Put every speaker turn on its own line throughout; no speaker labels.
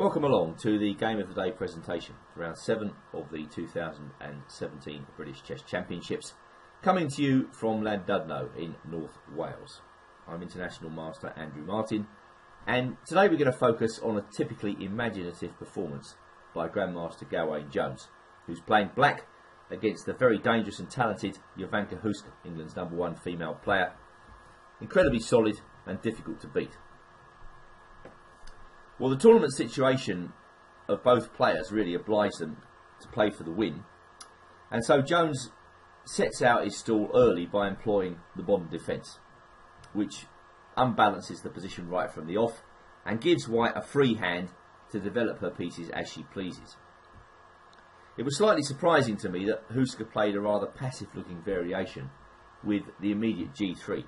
Welcome along to the Game of the Day presentation for round 7 of the 2017 British Chess Championships, coming to you from Llandudno in North Wales. I'm International Master Andrew Martin, and today we're going to focus on a typically imaginative performance by Grandmaster Gawain Jones, who's playing black against the very dangerous and talented Jovanka Huska, England's #1 female player. Incredibly solid and difficult to beat. Well, the tournament situation of both players really obliged them to play for the win, and so Jones sets out his stall early by employing the modern defence, which unbalances the position right from the off and gives White a free hand to develop her pieces as she pleases. It was slightly surprising to me that Huska played a rather passive looking variation with the immediate g3.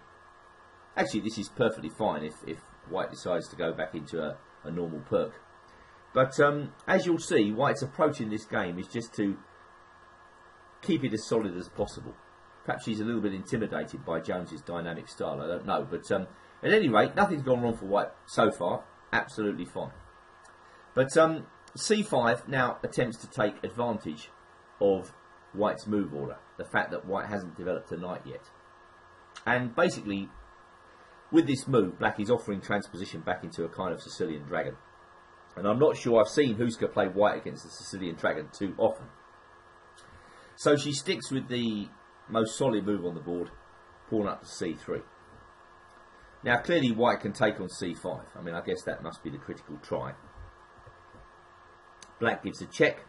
Actually, this is perfectly fine if White decides to go back into a normal perk. But as you'll see, White's approach in this game is just to keep it as solid as possible. Perhaps she's a little bit intimidated by Jones's dynamic style, I don't know. But at any rate, nothing's gone wrong for White so far. Absolutely fine. But c5 now attempts to take advantage of White's move order. The fact that White hasn't developed a knight yet. And basically, with this move, Black is offering transposition back into a kind of Sicilian dragon. And I'm not sure I've seen Huska play White against the Sicilian dragon too often. So she sticks with the most solid move on the board, pawn up to c3. Now clearly White can take on c5. I mean, I guess that must be the critical try. Black gives a check.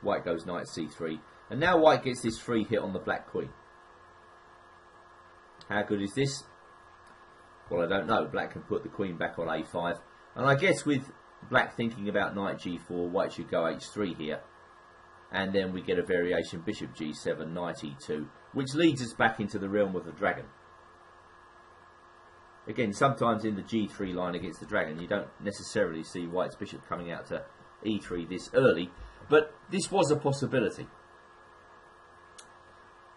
White goes knight c3. And now White gets this free hit on the Black queen. How good is this? Well, I don't know. Black can put the queen back on a5. And I guess with Black thinking about knight g4, White should go h3 here. And then we get a variation bishop g7, knight e2, which leads us back into the realm of the dragon. Again, sometimes in the g3 line against the dragon, you don't necessarily see White's bishop coming out to e3 this early. But this was a possibility.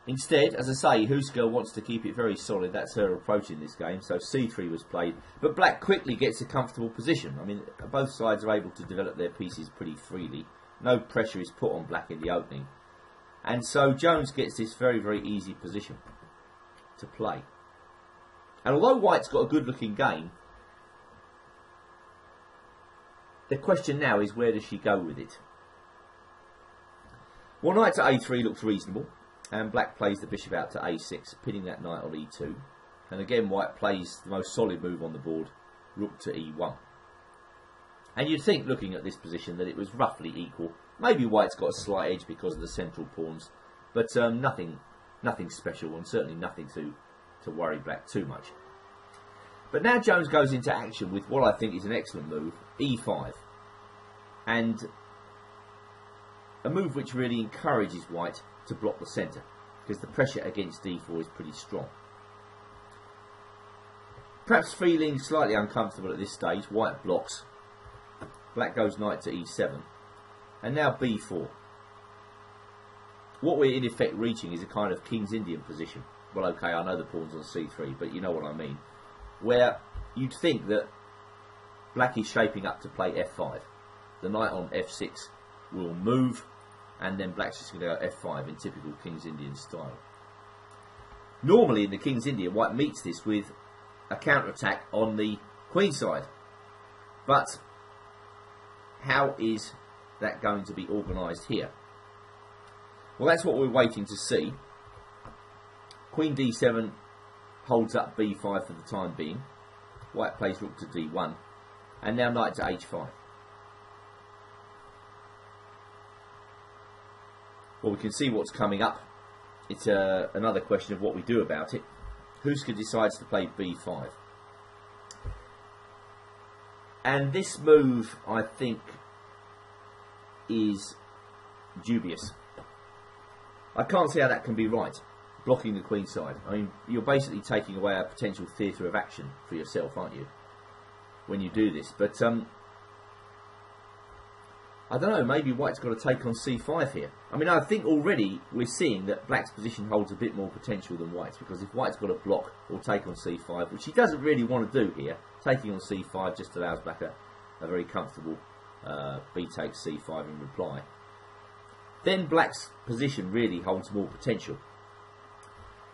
Instead, as I say, Huska wants to keep it very solid. That's her approach in this game. So c3 was played. But Black quickly gets a comfortable position. I mean, both sides are able to develop their pieces pretty freely. No pressure is put on Black in the opening. And so Jones gets this very, very easy position to play. And although White's got a good-looking game, the question now is, where does she go with it? Well, knight to a3 looks reasonable. And Black plays the bishop out to a6, pinning that knight on e2. And again, White plays the most solid move on the board, rook to e1. And you'd think, looking at this position, that it was roughly equal. Maybe White's got a slight edge because of the central pawns, but nothing special, and certainly nothing to worry Black too much. But now Jones goes into action with what I think is an excellent move, e5. And a move which really encourages White to block the centre, because the pressure against d4 is pretty strong. Perhaps feeling slightly uncomfortable at this stage, White blocks. Black goes knight to e7, and now b4. What we're in effect reaching is a kind of King's Indian position. Well, okay, I know the pawn's on c3, but you know what I mean. Where you'd think that Black is shaping up to play f5. The knight on f6 will move, and then Black's just going to go f5 in typical King's Indian style. Normally in the King's Indian, White meets this with a counter-attack on the queen side. But how is that going to be organised here? Well, that's what we're waiting to see. Queen d7 holds up b5 for the time being. White plays rook to d1. And now knight to h5. Well, we can see what's coming up. It's another question of what we do about it. Huska decides to play b5. And this move, I think, is dubious. I can't see how that can be right, blocking the queen side. I mean, you're basically taking away a potential theatre of action for yourself, aren't you, when you do this? But I don't know, maybe White's got to take on c5 here. I mean, I think already we're seeing that Black's position holds a bit more potential than White's, because if White's got a block or take on c5, which he doesn't really want to do here, taking on c5 just allows Black a very comfortable b takes c5 in reply. Then black's position really holds more potential.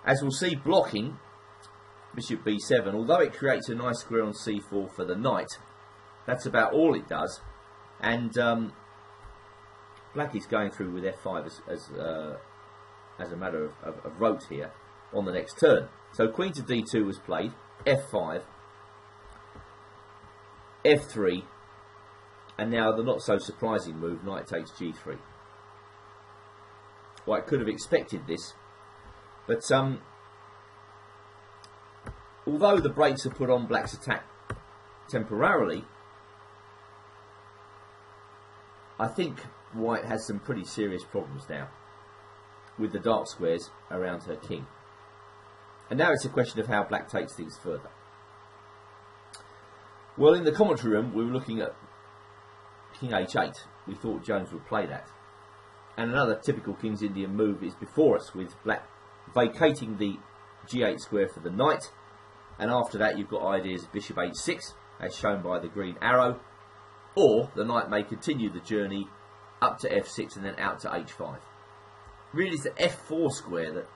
As we'll see, blocking bishop b7, although it creates a nice square on c4 for the knight, that's about all it does. And black is going through with f5 as a matter of rote here on the next turn. So queen to d2 was played, f5, f3, and now the not so surprising move, knight takes g3. White could have expected this, but although the brakes are put on black's attack temporarily, I think white has some pretty serious problems now with the dark squares around her king. And now it's a question of how black takes things further. Well, in the commentary room we were looking at king h8. We thought Jones would play that. And another typical King's Indian move is before us, with black vacating the g8 square for the knight. And after that you've got ideas of bishop h6, as shown by the green arrow. Or the knight may continue the journey up to f6 and then out to h5. Really it's the f4 square that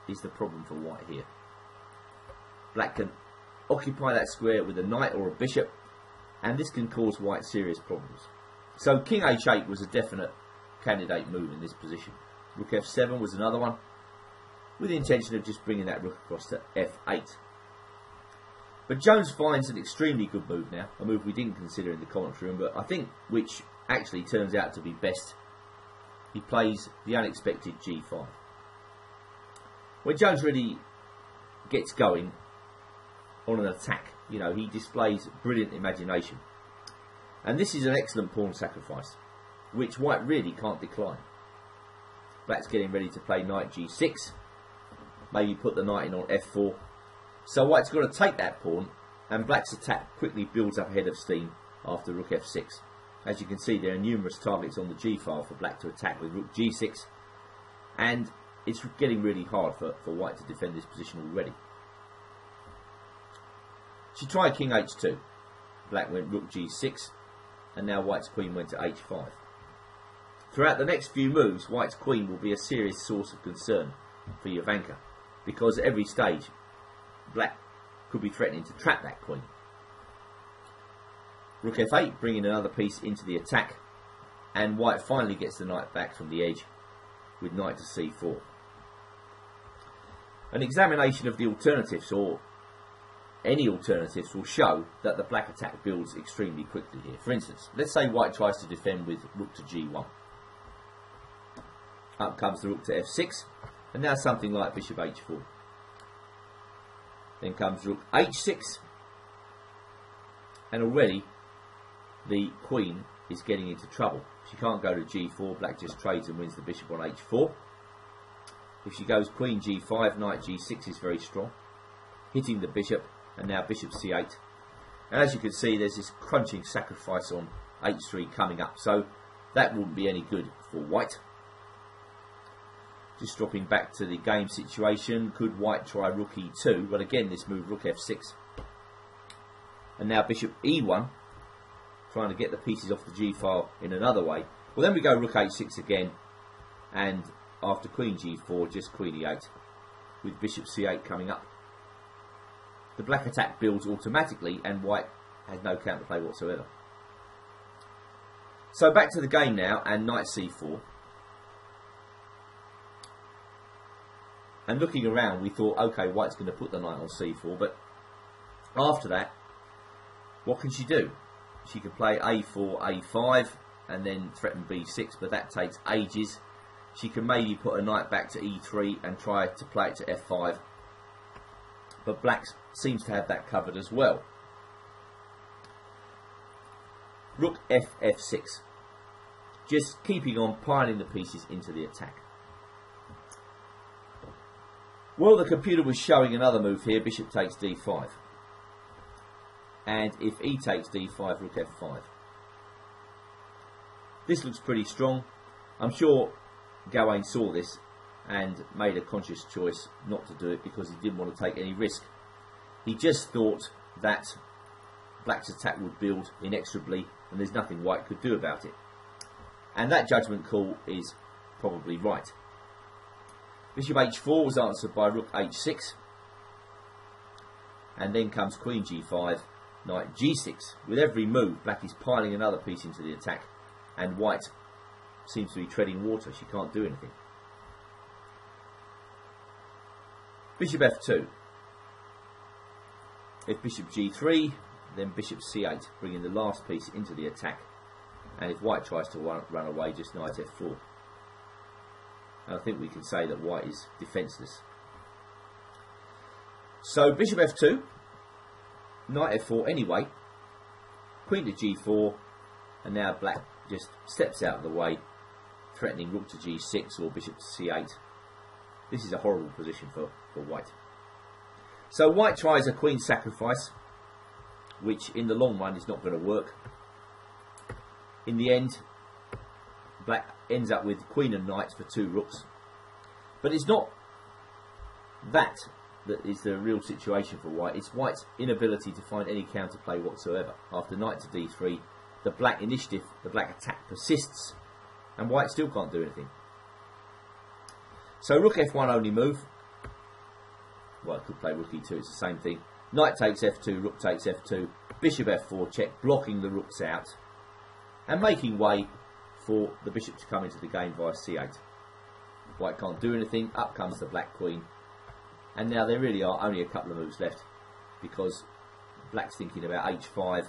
is the problem for white here. Black can occupy that square with a knight or a bishop, and this can cause white serious problems. So king h8 was a definite candidate move in this position. Rook f7 was another one, with the intention of just bringing that rook across to f8. But Jones finds an extremely good move now, a move we didn't consider in the commentary room, but I think which actually turns out to be best. He plays the unexpected g5. When Jones really gets going on an attack, you know, he displays brilliant imagination. And this is an excellent pawn sacrifice, which white really can't decline. Black's getting ready to play knight g6, maybe put the knight in on f4. So white's got to take that pawn, and black's attack quickly builds up ahead of steam after rook f6. As you can see, there are numerous targets on the g file for black to attack with rook g6, and it's getting really hard for white to defend this position already. She tried king h2, black went rook g6, and now white's queen went to h5. Throughout the next few moves, white's queen will be a serious source of concern for Jovanka, because at every stage black could be threatening to trap that queen. Rook f8, bringing another piece into the attack, and white finally gets the knight back from the edge with knight to c4. An examination of the alternatives, or any alternatives, will show that the black attack builds extremely quickly here. For instance, let's say white tries to defend with rook to g1. Up comes the rook to f6, and now something like bishop h4. Then comes rook h6, and already the queen is getting into trouble. She can't go to g4, black just trades and wins the bishop on h4. If she goes queen g5, knight g6 is very strong, hitting the bishop, and now bishop c8. And as you can see, there's this crunching sacrifice on h3 coming up, so that wouldn't be any good for white. Just dropping back to the game situation, could white try rook e2? Well, again, this move, rook f6. And now bishop e1, trying to get the pieces off the g-file in another way. Well, then we go rook h6 again, and after queen g4, just queen e8, with bishop c8 coming up. The black attack builds automatically, and white has no counterplay whatsoever. So back to the game now, and knight c4. And looking around, we thought, okay, white's going to put the knight on c4, but after that, what can she do? She could play a4, a5, and then threaten b6, but that takes ages. She can maybe put a knight back to e3 and try to play it to f5, but black seems to have that covered as well. Rook f6, just keeping on piling the pieces into the attack. Well, the computer was showing another move here, bishop takes d5. And if e takes d5, rook f5. This looks pretty strong. I'm sure Gawain saw this and made a conscious choice not to do it because he didn't want to take any risk. He just thought that Black's attack would build inexorably, and there's nothing White could do about it. And that judgment call is probably right. Bishop h4 was answered by rook h6, and then comes queen g5, knight g6. With every move, Black is piling another piece into the attack, and White seems to be treading water. She can't do anything. Bishop f2. If bishop g3, then bishop c8, bringing the last piece into the attack. And if White tries to run away, just knight f4. And I think we can say that White is defenceless. So bishop f2, knight f4 anyway, queen to g4, and now Black just steps out of the way, threatening rook to g6 or bishop to c8. This is a horrible position for White. So White tries a queen sacrifice, which in the long run is not going to work. In the end, Black ends up with queen and knights for 2 rooks. But it's not that is the real situation for White. It's White's inability to find any counterplay whatsoever. After knight to d3, the Black initiative, the Black attack persists, and White still can't do anything. So rook f1 only move. White could play rook e2, it's the same thing. Knight takes f2, rook takes f2, bishop f4 check, blocking the rooks out, and making way for the bishop to come into the game via c8. White can't do anything, up comes the Black queen, and now there really are only a couple of moves left, because Black's thinking about h5,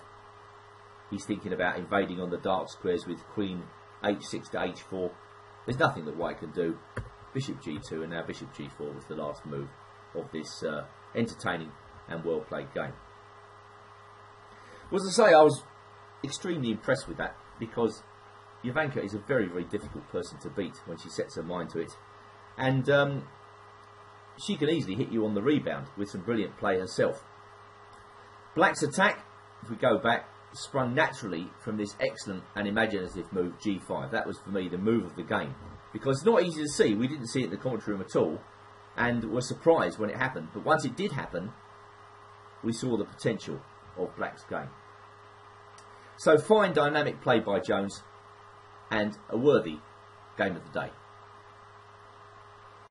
he's thinking about invading on the dark squares with queen h6 to h4. There's nothing that White can do. Bishop g2, and now bishop g4 was the last move of this entertaining and well played game. Well, as I say, I was extremely impressed with that, because Jovanka is a very, very difficult person to beat when she sets her mind to it, and she can easily hit you on the rebound with some brilliant play herself. Black's attack, if we go back, sprung naturally from this excellent and imaginative move g5. That was for me the move of the game, because it's not easy to see. We didn't see it in the commentary room at all, and were surprised when it happened. But once it did happen, we saw the potential of Black's game. So fine dynamic play by Jones, and a worthy game of the day.